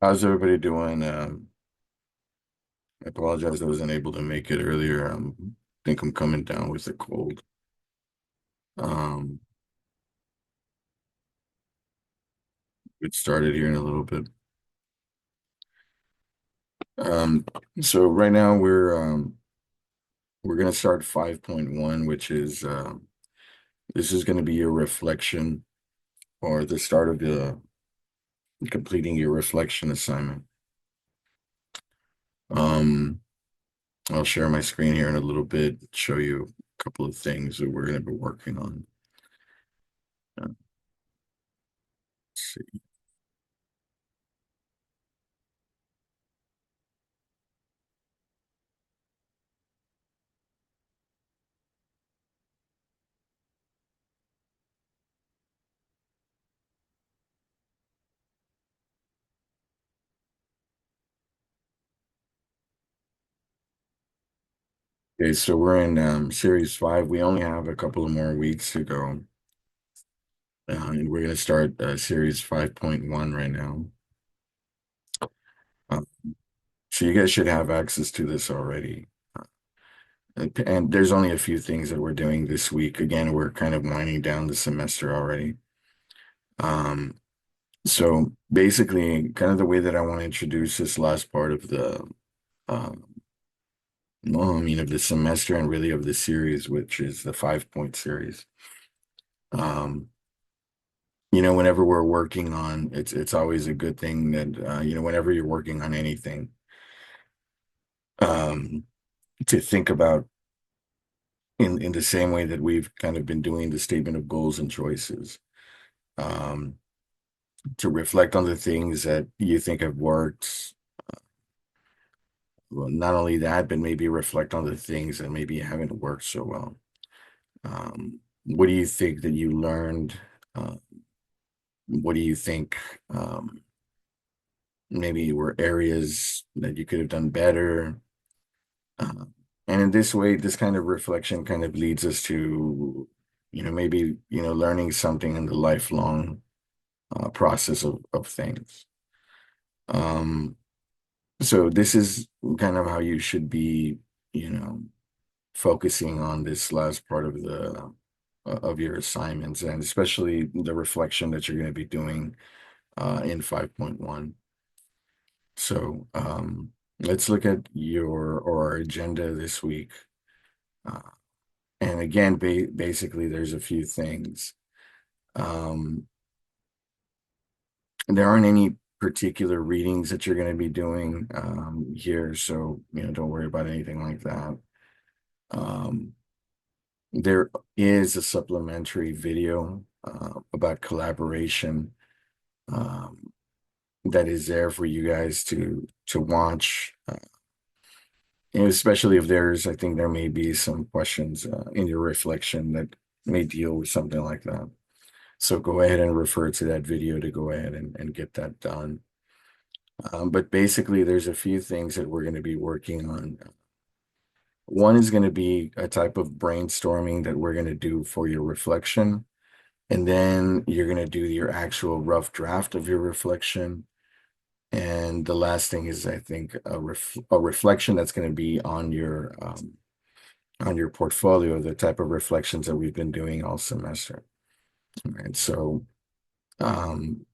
How's everybody doing? I apologize I wasn't able to make it earlier. I think I'm coming down with a cold. Um, get started here in a little bit. Um, so right now we're gonna start 5.1, which is this is gonna be your reflection or the start of the completing your reflection assignment. Um, I'll share my screen here in a little bit, show you a couple of things that we're gonna be working on. Let's see. Okay, so we're in series five. We only have a couple of more weeks to go. And we're going to start series 5.1 right now. Uh, so you guys should have access to this already. And there's only a few things that we're doing this week. Again, we're kind of winding down the semester already. Um, so basically, kind of the way that I want to introduce this last part of um, well, I mean, of the semester and really of the series, which is the 5-point series. Um, whenever we're working on it's always a good thing that whenever you're working on anything, um, to think about in the same way that we've kind of been doing the statement of goals and choices, um, to reflect on the things that you think have worked. Well, not only that, but maybe reflect on the things that maybe haven't worked so well. What do you think that you learned? Uh, what do you think maybe were areas that you could have done better? Uh, and in this way, this kind of reflection kind of leads us to, maybe, learning something in the lifelong process of things. Um, so this is kind of how you should be, you know, focusing on this last part of the of your assignments, and especially the reflection that you're going to be doing in 5.1. So let's look at your or our agenda this week. Uh, And again, basically, there's a few things. Um, there aren't any particular readings that you're going to be doing here, so don't worry about anything like that. Um, there is a supplementary video about collaboration um, that is there for you guys to watch, and especially if I think there may be some questions in your reflection that may deal with something like that. So go ahead and refer to that video to go ahead and get that done. But basically, there's a few things that we're going to be working on. One is going to be a type of brainstorming that we're going to do for your reflection. And then you're going to do your actual rough draft of your reflection. And the last thing is, I think, a reflection that's going to be on your portfolio, the type of reflections that we've been doing all semester. And so um,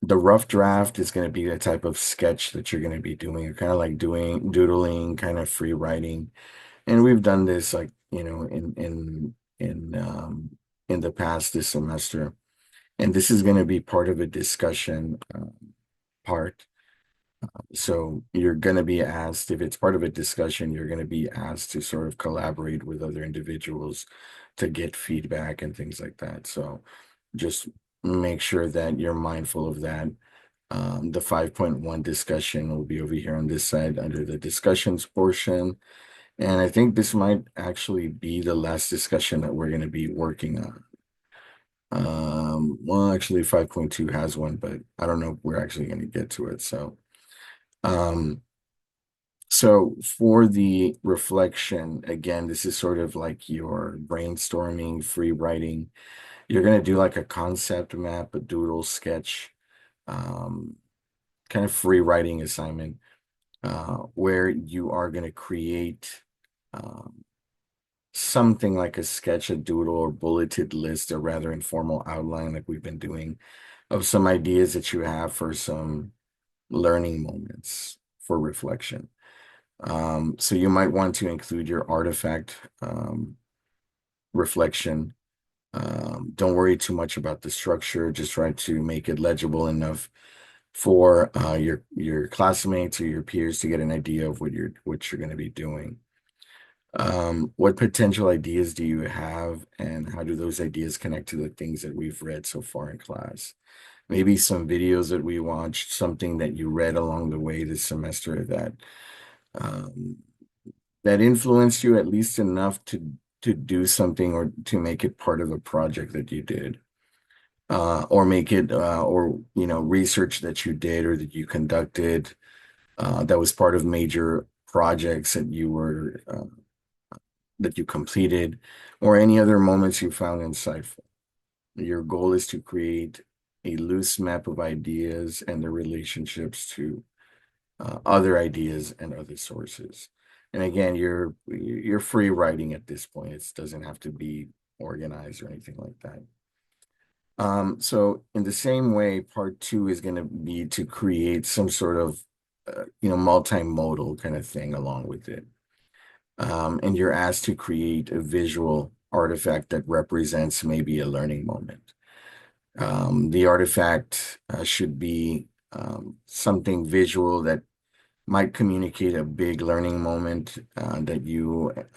the rough draft is going to be a type of sketch that you're going to be doing, kind of like doing doodling, kind of free writing. And we've done this like, in the past this semester. And this is going to be part of a discussion part. So you're going to be asked, if it's part of a discussion, you're going to be asked to sort of collaborate with other individuals to get feedback and things like that. So just make sure that you're mindful of that. The 5.1 discussion will be over here on this side under the discussions portion. And I think this might actually be the last discussion that we're going to be working on. Well, actually 5.2 has one, but I don't know if we're actually going to get to it. Um, so for the reflection, again, this is sort of like your brainstorming, free writing. You're going to do like a concept map, a doodle sketch. Um, kind of free writing assignment where you are going to create um, something like a sketch, a doodle, or bulleted list, a rather informal outline like we've been doing of some ideas that you have for some learning moments for reflection. So you might want to include your artifact reflection. Don't worry too much about the structure. Just try to make it legible enough for your classmates or your peers to get an idea of what you're going to be doing. What potential ideas do you have, and how do those ideas connect to the things that we've read so far in class? Maybe some videos that we watched, something that you read along the way this semester um, that influenced you at least enough to do something or to make it part of a project that you did, or make it or research that you did or that you conducted that was part of major projects that you completed, or any other moments you found insightful. Your goal is to create a loose map of ideas and their relationships to other ideas and other sources. And again, you're free writing at this point. It doesn't have to be organized or anything like that. So in the same way, part two is going to be to create some sort of multimodal kind of thing along with it. And you're asked to create a visual artifact that represents maybe a learning moment. The artifact should be something visual that might communicate a big learning moment that you're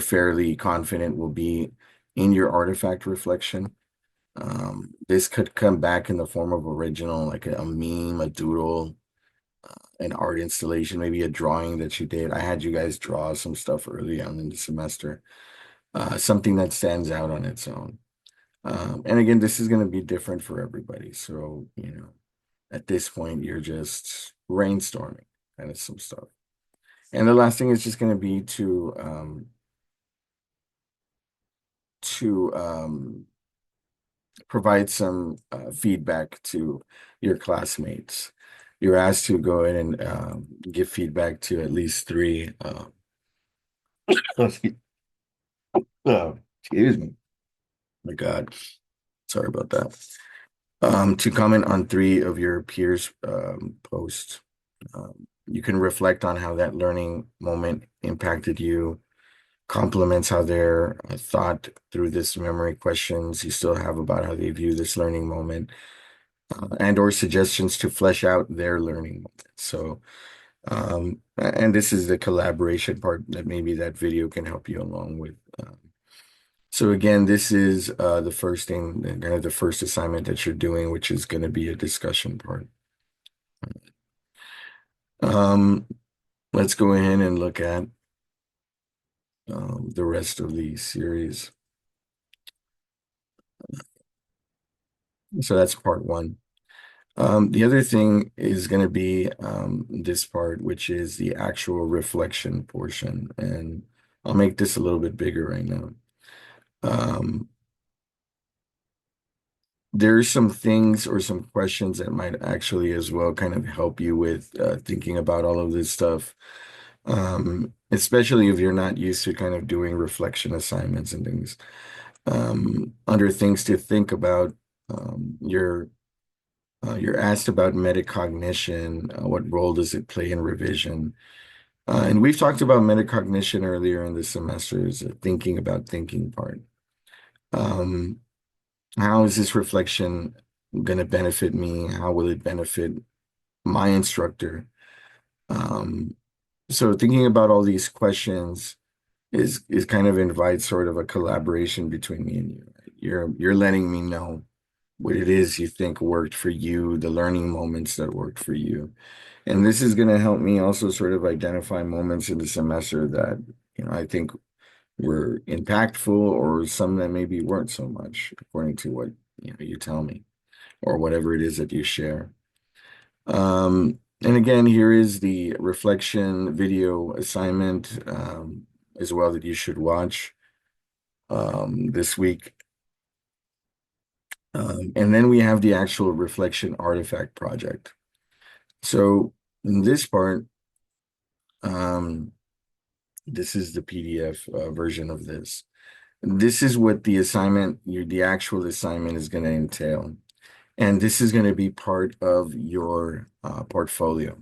fairly confident will be in your artifact reflection. This could come back in the form of original, like a meme, a doodle, an art installation, maybe a drawing that you did. I had you guys draw some stuff early on in the semester, something that stands out on its own. And again, this is going to be different for everybody. So, at this point, you're just brainstorming kind of some stuff. And the last thing is just going to be to provide some feedback to your classmates. You're asked to go in and give feedback to at least three. Oh, excuse me. My God, sorry about that. To comment on three of your peers' posts. You can reflect on how that learning moment impacted you, compliments how they're thought through this memory questions you still have about how they view this learning moment, and or suggestions to flesh out their learning moment. So, and this is the collaboration part that maybe that video can help you along with. So again, this is the first thing, kind of the first assignment that you're doing, which is going to be a discussion part. Um, let's go ahead and look at the rest of the series. So that's part one. The other thing is going to be this part, which is the actual reflection portion. And I'll make this a little bit bigger right now. There's some things or some questions that might actually as well kind of help you with thinking about all of this stuff. Especially if you're not used to kind of doing reflection assignments and things. Under things to think about, you're asked about metacognition. What role does it play in revision? And we've talked about metacognition earlier in the semesters, thinking about thinking part. How is this reflection going to benefit me? How will it benefit my instructor? So thinking about all these questions is kind of invites sort of a collaboration between me and you. You're letting me know what it is you think worked for you, the learning moments that worked for you. And this is going to help me also sort of identify moments in the semester that, I think were impactful, or some that maybe weren't so much, according to what, you tell me, or whatever it is that you share. And again, here is the reflection video assignment as well that you should watch this week. And then we have the actual reflection artifact project. So in this part, um, this is the PDF version of this. This is what the assignment, the actual assignment is going to entail. And this is going to be part of your portfolio.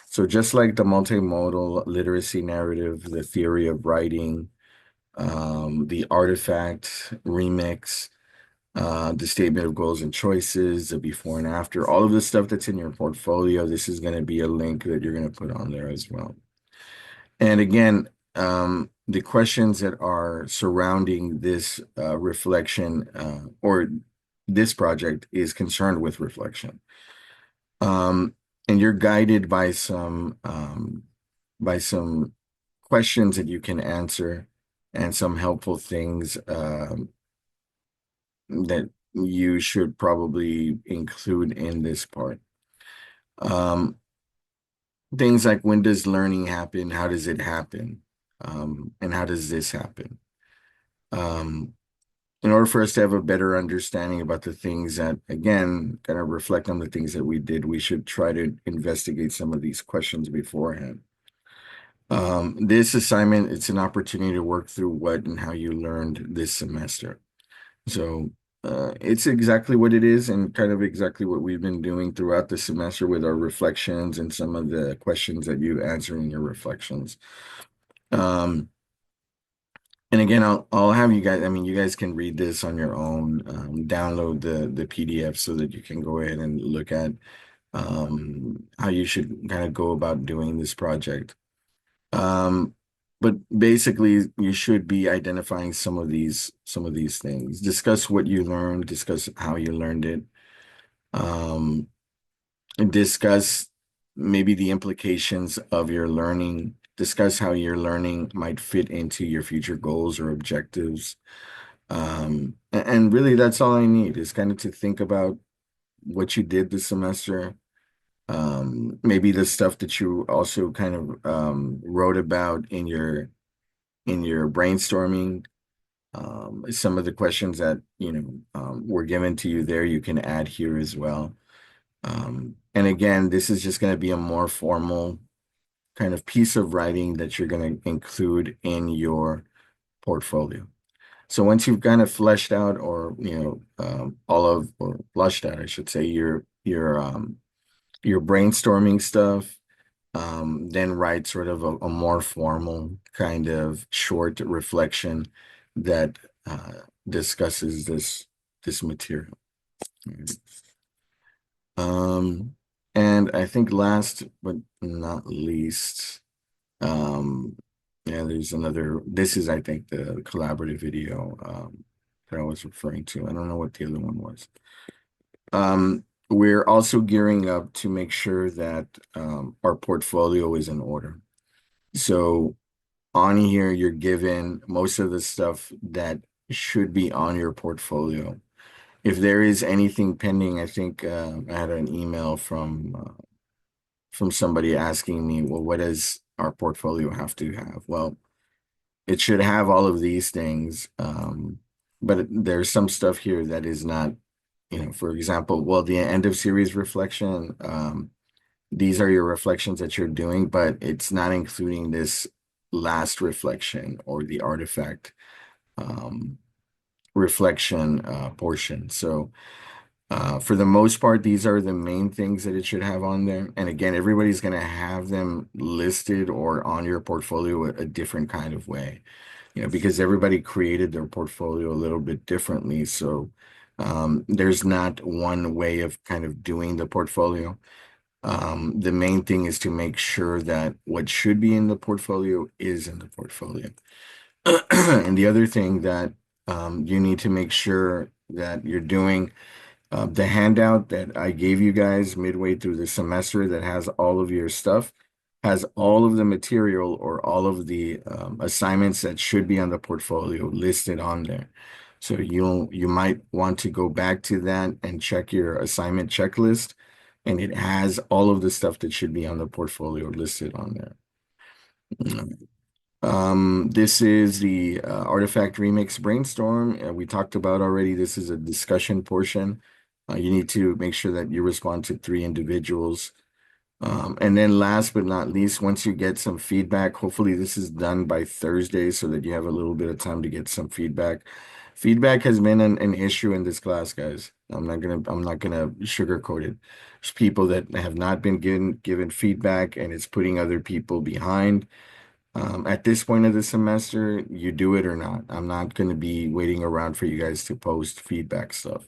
So just like the multimodal literacy narrative, the theory of writing, the artifact remix, the statement of goals and choices, the before and after, all of the stuff that's in your portfolio, this is going to be a link that you're going to put on there as well. And again, the questions that are surrounding this reflection or this project is concerned with reflection. And you're guided by some questions that you can answer and some helpful things that you should probably include in this part. Things like, when does learning happen? How does it happen? And how does this happen? Um, in order for us to have a better understanding about the things that, again, kind of reflect on the things that we did, we should try to investigate some of these questions beforehand. This assignment, it's an opportunity to work through what and how you learned this semester. So it's exactly what it is, and kind of exactly what we've been doing throughout the semester with our reflections and some of the questions that you answer in your reflections. And again, I'll have you guys, I mean, you guys can read this on your own, download the PDF so that you can go ahead and look at how you should kind of go about doing this project. But basically, you should be identifying some of these things. Discuss what you learned, discuss how you learned it, and discuss maybe the implications of your learning, discuss how your learning might fit into your future goals or objectives. And really, that's all I need, is kind of to think about what you did this semester. Maybe the stuff that you also kind of wrote about in your brainstorming. Some of the questions that were given to you there, you can add here as well. And again, this is just going to be a more formal kind of piece of writing that you're going to include in your portfolio. So once you've kind of fleshed out, or or flushed out, I should say, your brainstorming stuff, then write sort of a more formal kind of short reflection that discusses this material. And I think last but not least, yeah, there's another. This is, I think, the collaborative video that I was referring to. I don't know what the other one was. We're also gearing up to make sure that our portfolio is in order. So on here, you're given most of the stuff that should be on your portfolio. If there is anything pending, I think I had an email from somebody asking me, well, what does our portfolio have to have? Well, it should have all of these things, but there's some stuff here that is not, for example, well, the end of series reflection, these are your reflections that you're doing, but it's not including this last reflection or the artifact reflection portion. So for the most part, these are the main things that it should have on there. And again, everybody's going to have them listed or on your portfolio a different kind of way, because everybody created their portfolio a little bit differently. So there's not one way of kind of doing the portfolio. The main thing is to make sure that what should be in the portfolio is in the portfolio. And the other thing that you need to make sure that you're doing, the handout that I gave you guys midway through the semester that has all of your stuff, has all of the material or all of the assignments that should be on the portfolio listed on there. So you might want to go back to that and check your assignment checklist, and it has all of the stuff that should be on the portfolio listed on there. This is the Artifact Remix Brainstorm. We talked about already. This is a discussion portion. You need to make sure that you respond to 3 individuals. And then last but not least, once you get some feedback, hopefully this is done by Thursday so that you have a little bit of time to get some feedback. Feedback has been an issue in this class, guys. I'm not gonna sugarcoat it. There's people that have not been given feedback and it's putting other people behind. At this point of the semester, you do it or not. I'm not gonna be waiting around for you guys to post feedback stuff.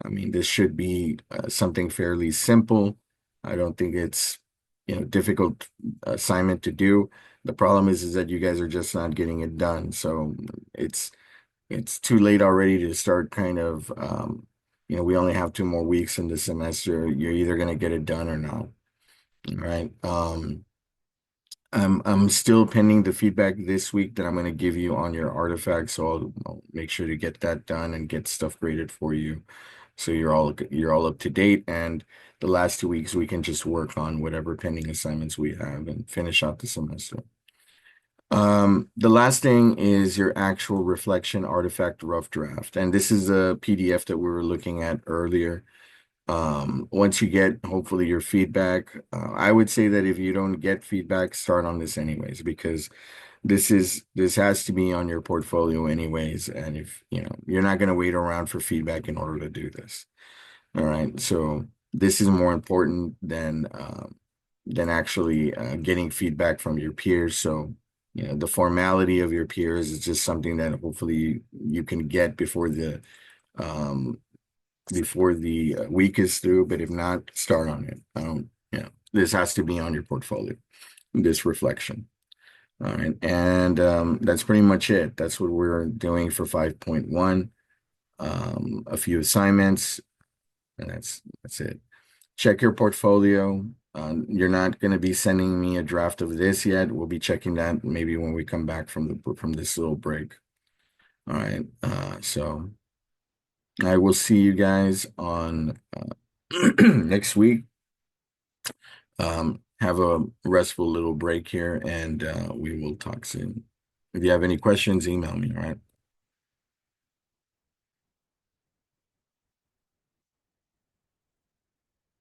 I mean, this should be something fairly simple. I don't think it's, difficult assignment to do. The problem is that you guys are just not getting it done. So it's it's too late already to start kind of, we only have 2 more weeks in the semester. You're either going to get it done or not. All right. I'm still pending the feedback this week that I'm going to give you on your artifacts. So I'll make sure to get that done and get stuff graded for you. So you're all up to date. And the last 2 weeks we can just work on whatever pending assignments we have and finish out the semester. The last thing is your actual reflection artifact rough draft. And this is a PDF that we were looking at earlier. Once you get hopefully your feedback, I would say that if you don't get feedback, start on this anyways, because this has to be on your portfolio anyways. And if you're not going to wait around for feedback in order to do this. All right. So this is more important than actually getting feedback from your peers. So, the formality of your peers is just something that hopefully you can get um, before the week is through. But if not, start on it. This has to be on your portfolio, this reflection. All right. And that's pretty much it. That's what we're doing for 5.1. A few assignments, and that's it. Check your portfolio. You're not going to be sending me a draft of this yet. We'll be checking that maybe when we come back from this little break. All right. So I will see you guys on next week. Have a restful little break here, and we will talk soon. If you have any questions, email me. All right.